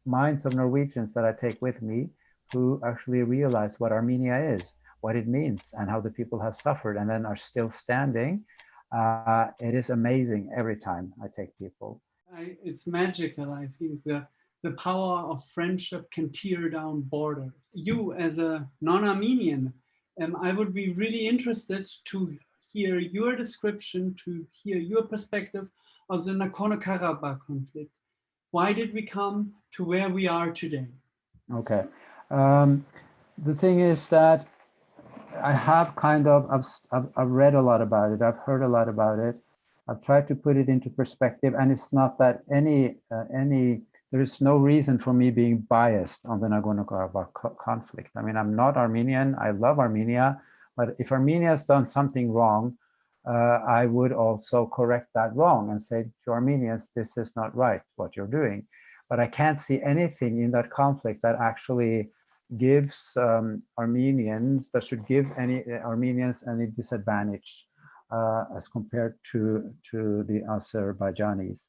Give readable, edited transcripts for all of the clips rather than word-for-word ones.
minds of Norwegians that I take with me who actually realize what Armenia is, what it means, and how the people have suffered and then are still standing. It is amazing every time I take people. It's magical. I think the power of friendship can tear down borders. You, as a non-Armenian, I would be really interested to hear your description, to hear your perspective of the Nagorno-Karabakh conflict. Why did we come to where we are today? Okay. The thing is that I have I've read a lot about it. I've heard a lot about it. I've tried to put it into perspective, and it's not that there is no reason for me being biased on the Nagorno-Karabakh conflict. I mean, I'm not Armenian. I love Armenia, but if Armenia has done something wrong, I would also correct that wrong and say to Armenians, this is not right, what you're doing. But I can't see anything in that conflict that actually gives Armenians, that should give any Armenians any disadvantage as compared to the Azerbaijanis.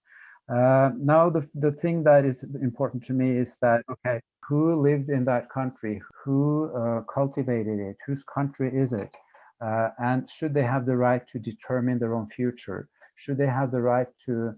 Now, the thing that is important to me is that, okay, who lived in that country? Who cultivated it? Whose country is it? And should they have the right to determine their own future? Should they have the right to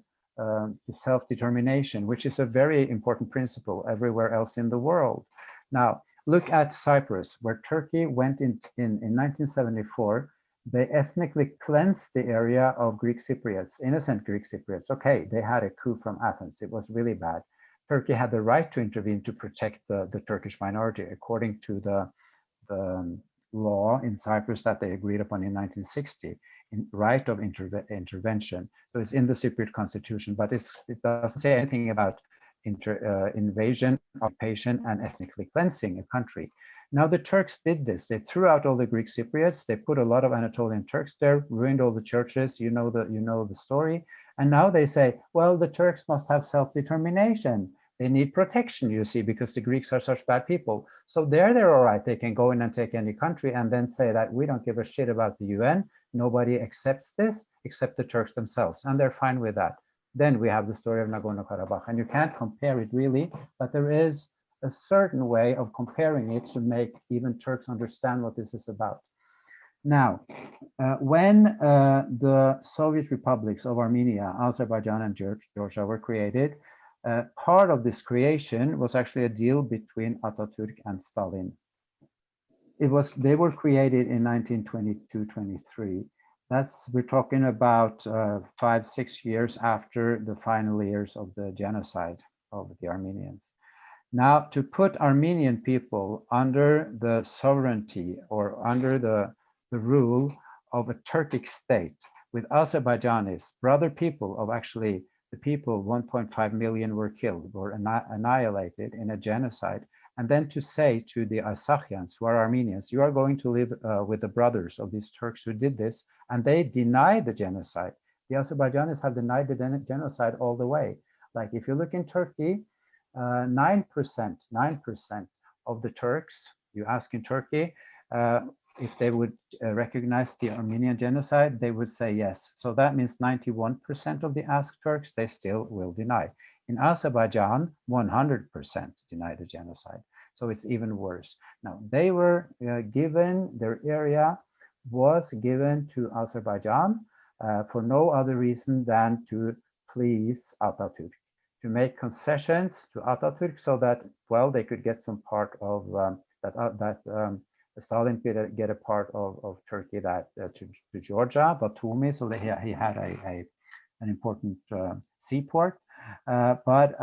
self-determination, which is a very important principle everywhere else in the world? Now, look at Cyprus, where Turkey went in 1974. They ethnically cleansed the area of Greek Cypriots, innocent Greek Cypriots. Okay, they had a coup from Athens. It was really bad. Turkey had the right to intervene to protect the Turkish minority according to the law in Cyprus that they agreed upon in 1960, in right of intervention. So it's in the Cypriot constitution, but it doesn't say anything about invasion, occupation, and ethnically cleansing a country. Now the Turks did this. They threw out all the Greek Cypriots. They put a lot of Anatolian Turks there, ruined all the churches. You know the story. And now they say, well, the Turks must have self-determination. They need protection, you see, because the Greeks are such bad people. So they're all right. They can go in and take any country and then say that we don't give a shit about the UN. Nobody accepts this except the Turks themselves, and they're fine with that. Then we have the story of Nagorno-Karabakh, and you can't compare it really, but there is a certain way of comparing it to make even Turks understand what this is about. Now, when the Soviet republics of Armenia, Azerbaijan, and Georgia were created, part of this creation was actually a deal between Atatürk and Stalin. They were created in 1922-23. We're talking about 5-6 years after the final years of the genocide of the Armenians. Now, to put Armenian people under the sovereignty or under the rule of a Turkic state with Azerbaijanis, brother people of actually the people, 1.5 million were killed or annihilated in a genocide, and then to say to the Artsakhians, who are Armenians, you are going to live with the brothers of these Turks who did this, and they deny the genocide. The Azerbaijanis have denied the genocide all the way. Like if you look in Turkey, 9% of the Turks, you ask in Turkey, if they would recognize the Armenian genocide, they would say yes. So that means 91% of the asked Turks, they still will deny. In Azerbaijan, 100% deny the genocide. So it's even worse. Now, they were given, their area was given to Azerbaijan for no other reason than to please Atatürk, to make concessions to Atatürk so that, well, they could get some part of Stalin could get a part of Turkey to Georgia, Batumi, so that he had an important seaport. But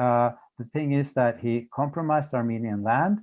the thing is that he compromised Armenian land,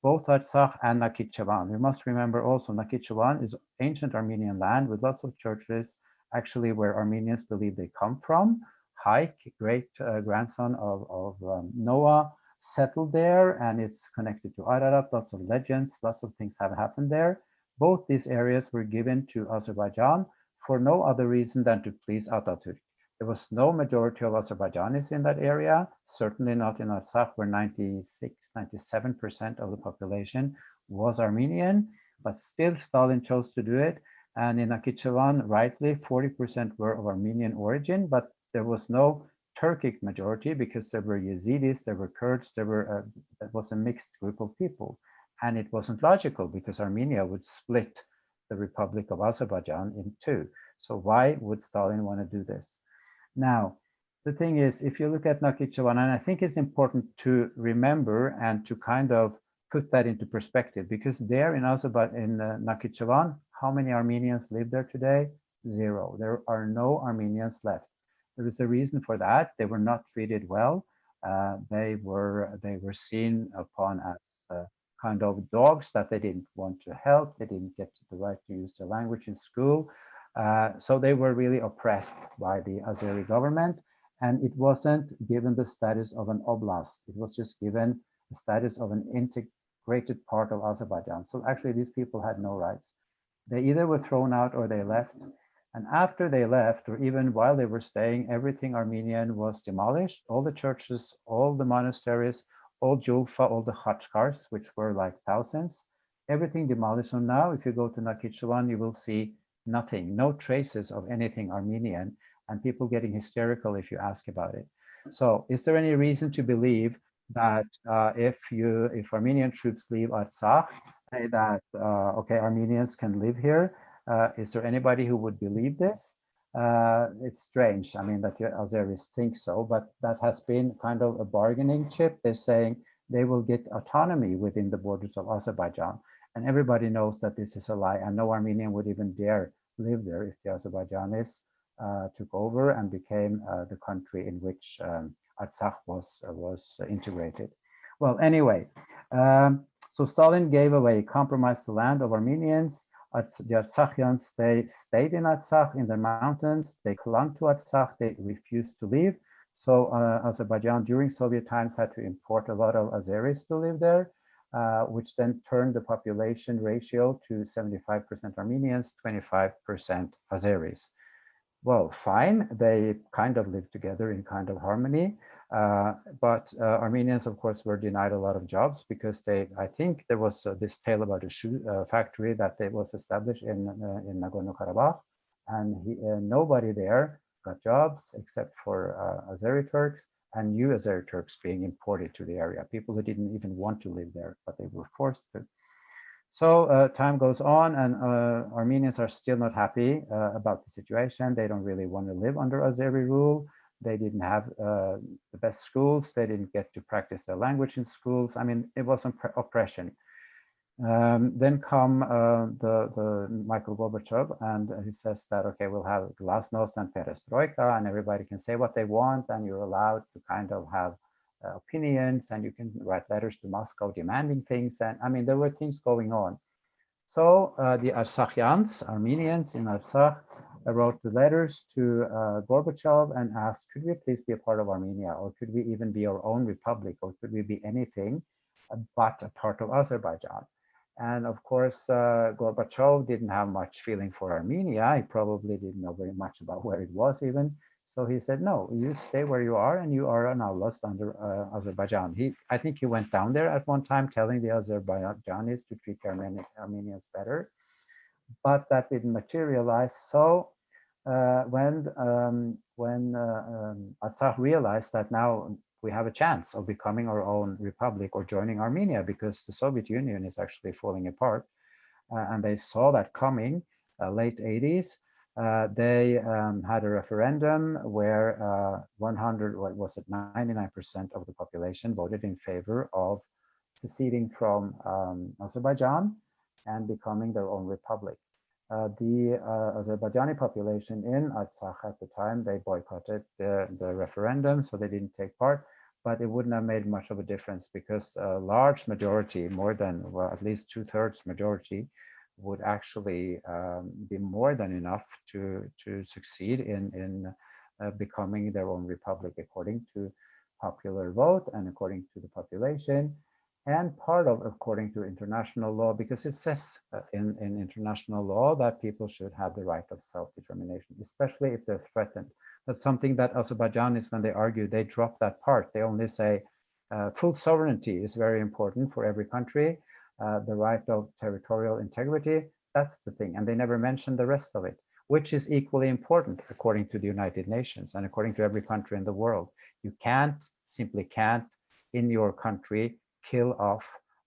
both Artsakh and Nakhichevan. We must remember also Nakhichevan is ancient Armenian land with lots of churches, actually where Armenians believe they come from. Haik, great grandson of Noah, settled there, and it's connected to Ararat. Lots of legends, lots of things have happened there. Both these areas were given to Azerbaijan for no other reason than to please Atatürk. There was no majority of Azerbaijanis in that area, certainly not in Artsakh, where 97% of the population was Armenian, but still Stalin chose to do it. And in Nakhichevan, rightly, 40% were of Armenian origin, but there was no Turkic majority because there were Yazidis, there were Kurds, that was a mixed group of people. And it wasn't logical because Armenia would split the Republic of Azerbaijan in two. So why would Stalin want to do this? Now, the thing is, if you look at Nakhchivan, and I think it's important to remember and to kind of put that into perspective, because there in Azerbaijan, in Nakhchivan, how many Armenians live there today? Zero. There are no Armenians left. There is a reason for that. They were not treated well. They were seen upon as kind of dogs that they didn't want to help. They didn't get the right to use their language in school. So they were really oppressed by the Azeri government, and it wasn't given the status of an oblast. It was just given the status of an integrated part of Azerbaijan. So actually these people had no rights. They either were thrown out or they left. And after they left, or even while they were staying, everything Armenian was demolished. All the churches, all the monasteries, all julfa, all the khachkars, which were like thousands, everything demolished. So now if you go to Nakhchivan, you will see nothing, no traces of anything Armenian, and people getting hysterical if you ask about it. So is there any reason to believe that if Armenian troops leave Artsakh, say that, okay, Armenians can live here? Is there anybody who would believe this? It's strange, I mean, that the Azeris think so, but that has been kind of a bargaining chip. They're saying they will get autonomy within the borders of Azerbaijan. And everybody knows that this is a lie, and no Armenian would even dare live there if the Azerbaijanis took over and became the country in which Artsakh was integrated. Well, anyway, so Stalin gave away, compromised the land of Armenians. The Artsakhians, they stayed in Artsakh, in the mountains. They clung to Artsakh. They refused to leave. So Azerbaijan during Soviet times had to import a lot of Azeris to live there, which then turned the population ratio to 75% Armenians, 25% Azeris. Well, fine, they kind of lived together in kind of harmony, but Armenians, of course, were denied a lot of jobs because I think there was this tale about a shoe factory that was established in Nagorno-Karabakh, and nobody there got jobs except for Azeri Turks and new Azeri Turks being imported to the area, people who didn't even want to live there, but they were forced to. So time goes on, and Armenians are still not happy about the situation. They don't really want to live under Azeri rule. They didn't have the best schools. They didn't get to practice their language in schools. I mean, it was oppression. Then come the Michael Gorbachev, and he says that, okay, we'll have glasnost and perestroika, and everybody can say what they want, and you're allowed to kind of have opinions, and you can write letters to Moscow demanding things. And I mean, there were things going on. So the Artsakhians, Armenians in Artsakh, wrote the letters to Gorbachev and asked, could we please be a part of Armenia, or could we even be our own republic, or could we be anything but a part of Azerbaijan? And of course, Gorbachev didn't have much feeling for Armenia. He probably didn't know very much about where it was even. So he said, no, you stay where you are, and you are an oblast under Azerbaijan. I think he went down there at one time telling the Azerbaijanis to treat Armenians better, but that didn't materialize. So when Artsakh realized that now we have a chance of becoming our own republic or joining Armenia, because the Soviet Union is actually falling apart, and they saw that coming, late 80s. They had a referendum where 99% of the population voted in favor of seceding from Azerbaijan and becoming their own republic. The Azerbaijani population in Artsakh at the time, they boycotted the referendum, so they didn't take part, but it wouldn't have made much of a difference because a large majority, more than, well, at least 2/3 majority, would actually be more than enough to succeed in becoming their own republic according to popular vote and according to the population, and part of according to international law, because it says in international law that people should have the right of self-determination, especially if they're threatened. That's something that Azerbaijanis, when they argue, they drop that part. They only say full sovereignty is very important for every country. The right of territorial integrity, that's the thing. And they never mention the rest of it. which is equally important according to the United Nations and according to every country in the world. You simply can't, in your country, kill off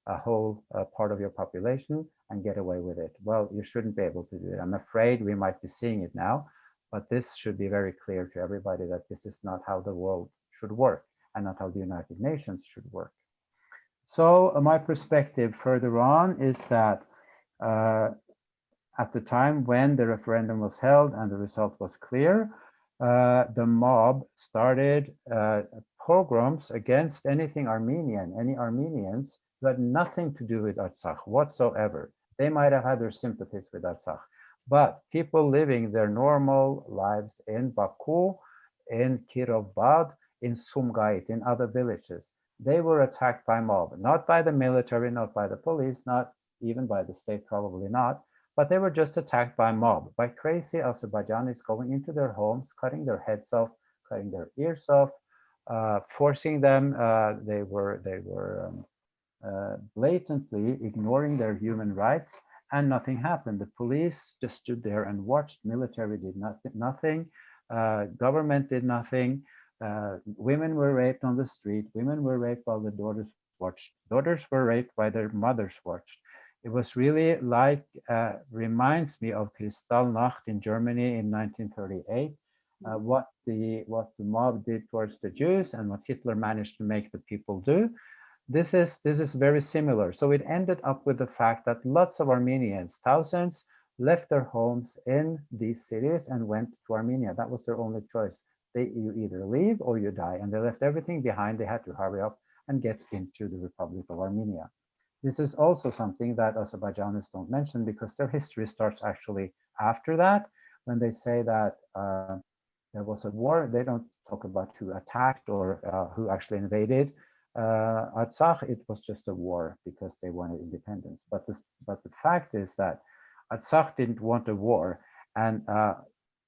a whole part of your population and get away with it. Well, you shouldn't be able to do it. I'm afraid we might be seeing it now, but this should be very clear to everybody that this is not how the world should work and not how the United Nations should work. So my perspective further on is that at the time when the referendum was held and the result was clear, the mob started pogroms against anything Armenian, any Armenians who had nothing to do with Artsakh whatsoever. They might have had their sympathies with Artsakh, but people living their normal lives in Baku, in Kirovbad, in Sumgait, in other villages, they were attacked by mob, not by the military, not by the police, not even by the state, probably not, but they were just attacked by mob, by crazy Azerbaijanis going into their homes, cutting their heads off, cutting their ears off, forcing them. They were blatantly ignoring their human rights, and nothing happened. The police just stood there and watched. Military did nothing. Government did nothing. Women were raped on the street. Women were raped while the daughters watched. Daughters were raped while their mothers watched. It was really like, reminds me of Kristallnacht in Germany in 1938, what the mob did towards the Jews and what Hitler managed to make the people do. This is very similar. So it ended up with the fact that lots of Armenians, thousands, left their homes in these cities and went to Armenia. That was their only choice. You either leave or you die, and they left everything behind. They had to hurry up and get into the Republic of Armenia. This is also something that Azerbaijanis don't mention, because their history starts actually after that. When they say that there was a war, they don't talk about who attacked or who actually invaded Artsakh. It was just a war because they wanted independence. But the fact is that Artsakh didn't want a war, and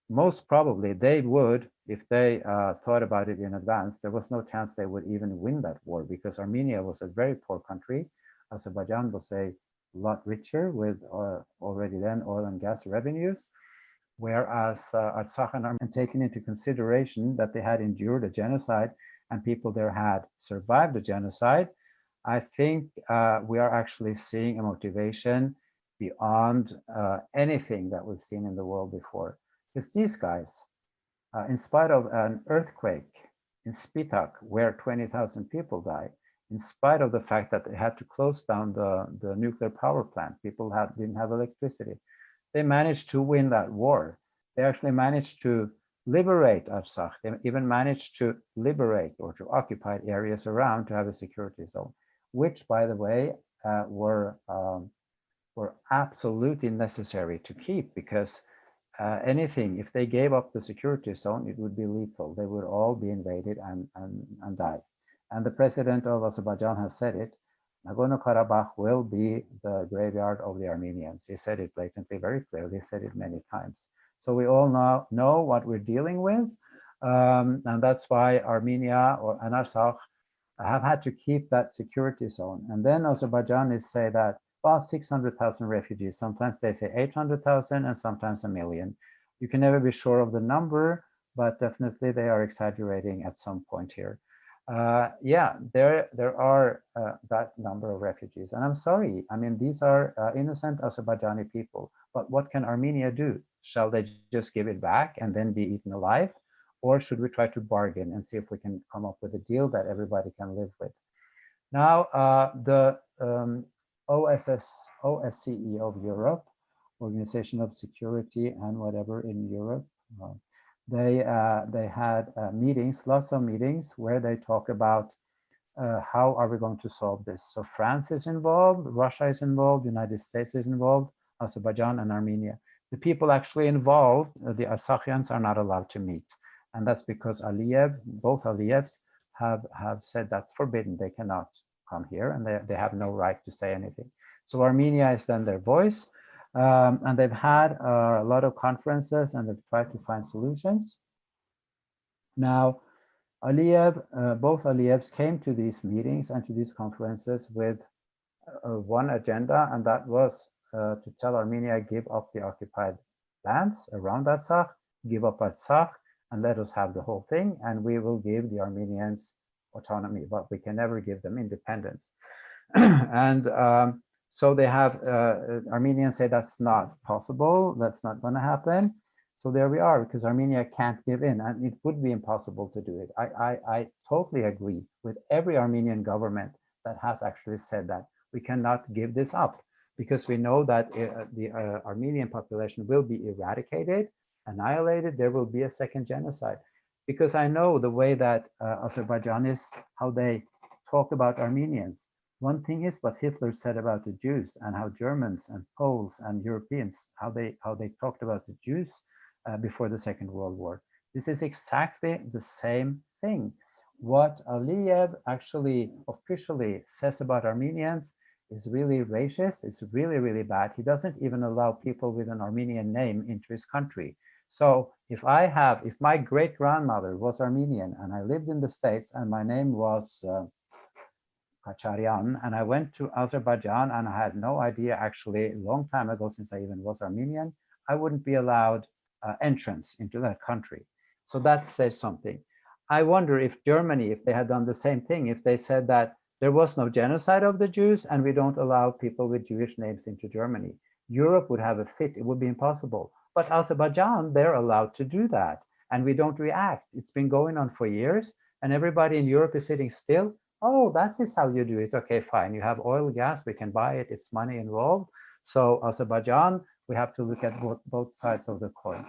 most probably they would, if they thought about it in advance. There was no chance they would even win that war, because Armenia was a very poor country. Azerbaijan was a lot richer with already then oil and gas revenues, whereas Artsakh and Armenia, taken into consideration that they had endured a genocide and people there had survived the genocide, I think we are actually seeing a motivation beyond anything that we've seen in the world before. Because these guys, in spite of an earthquake in Spitak, where 20,000 people died, in spite of the fact that they had to close down the nuclear power plant, people didn't have electricity, they managed to win that war. They actually managed to liberate Artsakh. They even managed to liberate or to occupy areas around to have a security zone, which, by the way, were absolutely necessary to keep, because anything, if they gave up the security zone, it would be lethal. They would all be invaded and die. And the president of Azerbaijan has said it, Nagorno-Karabakh will be the graveyard of the Armenians. He said it blatantly, very clearly, he said it many times. So we all know what we're dealing with. And that's why Armenia and Artsakh have had to keep that security zone. And then Azerbaijanis say that, well, 600,000 refugees, sometimes they say 800,000 and sometimes 1 million. You can never be sure of the number, but definitely they are exaggerating at some point here. Yeah, there are that number of refugees, and I'm sorry. I mean, these are innocent Azerbaijani people. But what can Armenia do? Shall they just give it back and then be eaten alive, or should we try to bargain and see if we can come up with a deal that everybody can live with? Now, the OSCE of Europe, Organization of Security and whatever in Europe. They had meetings, lots of meetings, where they talk about how are we going to solve this. So France is involved, Russia is involved, United States is involved, Azerbaijan and Armenia. The people actually involved, the Artsakhians, are not allowed to meet. And that's because both Aliyevs have said that's forbidden. They cannot come here, and they have no right to say anything. So Armenia is then their voice. And they've had a lot of conferences, and they've tried to find solutions. Now, both Aliyevs came to these meetings and to these conferences with one agenda, and that was to tell Armenia, give up the occupied lands around Artsakh, give up Artsakh, and let us have the whole thing, and we will give the Armenians autonomy, but we can never give them independence. And so they have, Armenians say that's not possible, that's not going to happen. So there we are, because Armenia can't give in, and it would be impossible to do it. I totally agree with every Armenian government that has actually said that we cannot give this up, because we know that the Armenian population will be eradicated, annihilated. There will be a second genocide. Because I know the way that Azerbaijanis, how they talk about Armenians. One thing is what Hitler said about the Jews, and how Germans and Poles and Europeans, how they talked about the Jews before the Second World War. This is exactly the same thing. What Aliyev actually officially says about Armenians is really racist. It's really, really bad. He doesn't even allow people with an Armenian name into his country. So if my great grandmother was Armenian and I lived in the States and my name was Kacharyan, and I went to Azerbaijan and I had no idea, actually a long time ago since I even was Armenian, I wouldn't be allowed entrance into that country. So that says something. I wonder if Germany, if they had done the same thing, if they said that there was no genocide of the Jews and we don't allow people with Jewish names into Germany, Europe would have a fit. It would be impossible. But Azerbaijan, they're allowed to do that, and we don't react. It's been going on for years, and everybody in Europe is sitting still. Oh, that is how you do it. Okay, fine. You have oil, gas, we can buy it. It's money involved. So Azerbaijan, we have to look at both sides of the coin.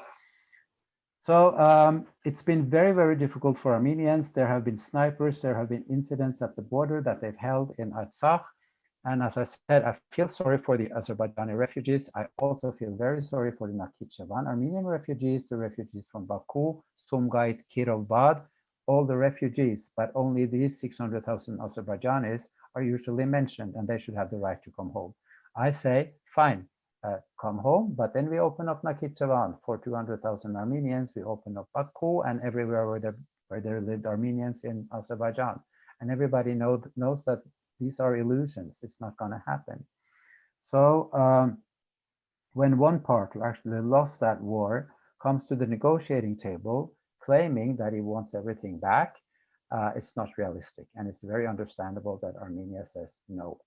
So it's been very, very difficult for Armenians. There have been snipers. There have been incidents at the border that they've held in Artsakh. And as I said, I feel sorry for the Azerbaijani refugees. I also feel very sorry for the Nakhchivan Armenian refugees, the refugees from Baku, Sumgait, Kirovbad, all the refugees, but only these 600,000 Azerbaijanis are usually mentioned, and they should have the right to come home. I say, fine, come home, but then we open up Nakhchivan for 200,000 Armenians. We open up Baku and everywhere where there lived Armenians in Azerbaijan. And everybody knows that these are illusions. It's not going to happen. So when one part who actually lost that war comes to the negotiating table claiming that he wants everything back, it's not realistic. And it's very understandable that Armenia says no.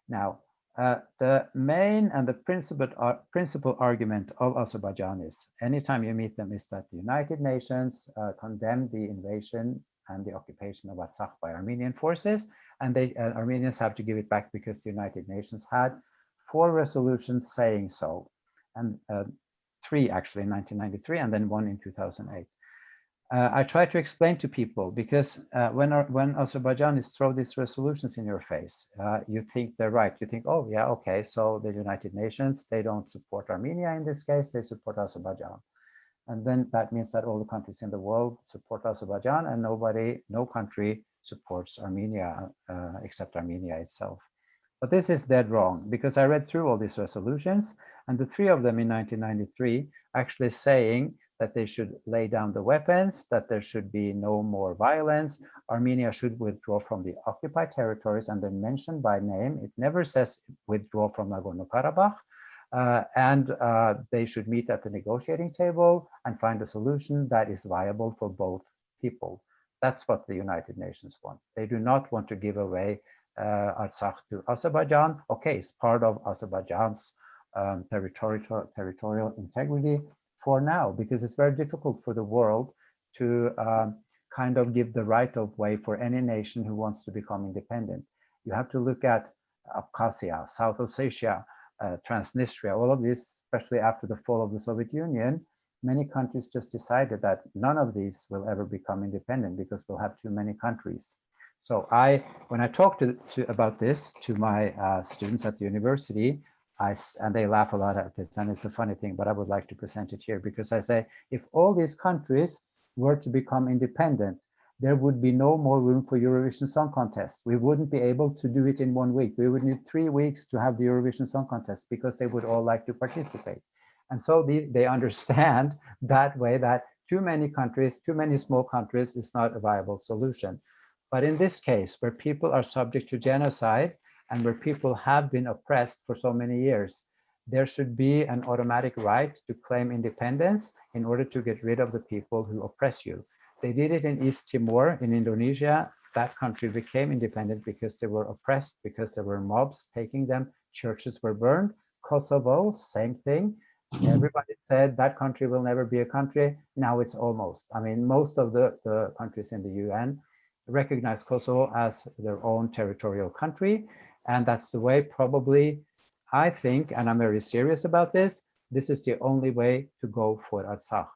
Now, the main and the principal argument of Azerbaijan is, anytime you meet them, is that the United Nations condemned the invasion and the occupation of Artsakh by Armenian forces, and Armenians have to give it back because the United Nations had 4 resolutions saying so, and 3 actually in 1993, and then 1 in 2008. I try to explain to people, because when Azerbaijanis throw these resolutions in your face, you think they're right. You think, oh yeah, okay, so the United Nations, they don't support Armenia in this case, they support Azerbaijan. And then that means that all the countries in the world support Azerbaijan, and no country supports Armenia except Armenia itself. But this is dead wrong, because I read through all these resolutions, and the 3 of them in 1993 actually saying that they should lay down the weapons, that there should be no more violence, Armenia should withdraw from the occupied territories, and then mentioned by name. It never says withdraw from Nagorno-Karabakh, and they should meet at the negotiating table and find a solution that is viable for both people. That's what the United Nations want. They do not want to give away Artsakh to Azerbaijan. Okay, it's part of Azerbaijan's territorial integrity for now, because it's very difficult for the world to kind of give the right of way for any nation who wants to become independent. You have to look at Abkhazia, South Ossetia, Transnistria, all of this, especially after the fall of the Soviet Union. Many countries just decided that none of these will ever become independent because we'll have too many countries. So when I talk about this to my students at the university, and they laugh a lot at this, and it's a funny thing, but I would like to present it here, because I say, if all these countries were to become independent, there would be no more room for Eurovision Song Contest. We wouldn't be able to do it in 1 week. We would need 3 weeks to have the Eurovision Song Contest, because they would all like to participate. And so they understand that way, that too many countries, too many small countries is not a viable solution. But in this case, where people are subject to genocide, and where people have been oppressed for so many years, there should be an automatic right to claim independence in order to get rid of the people who oppress you. They did it in East Timor, in Indonesia. That country became independent because they were oppressed, because there were mobs taking them, churches were burned. Kosovo, same thing. Everybody said that country will never be a country. Now it's almost. I mean, most of the countries in the UN recognize Kosovo as their own territorial country. And that's the way probably, I think, and I'm very serious about this, this is the only way to go for Artsakh.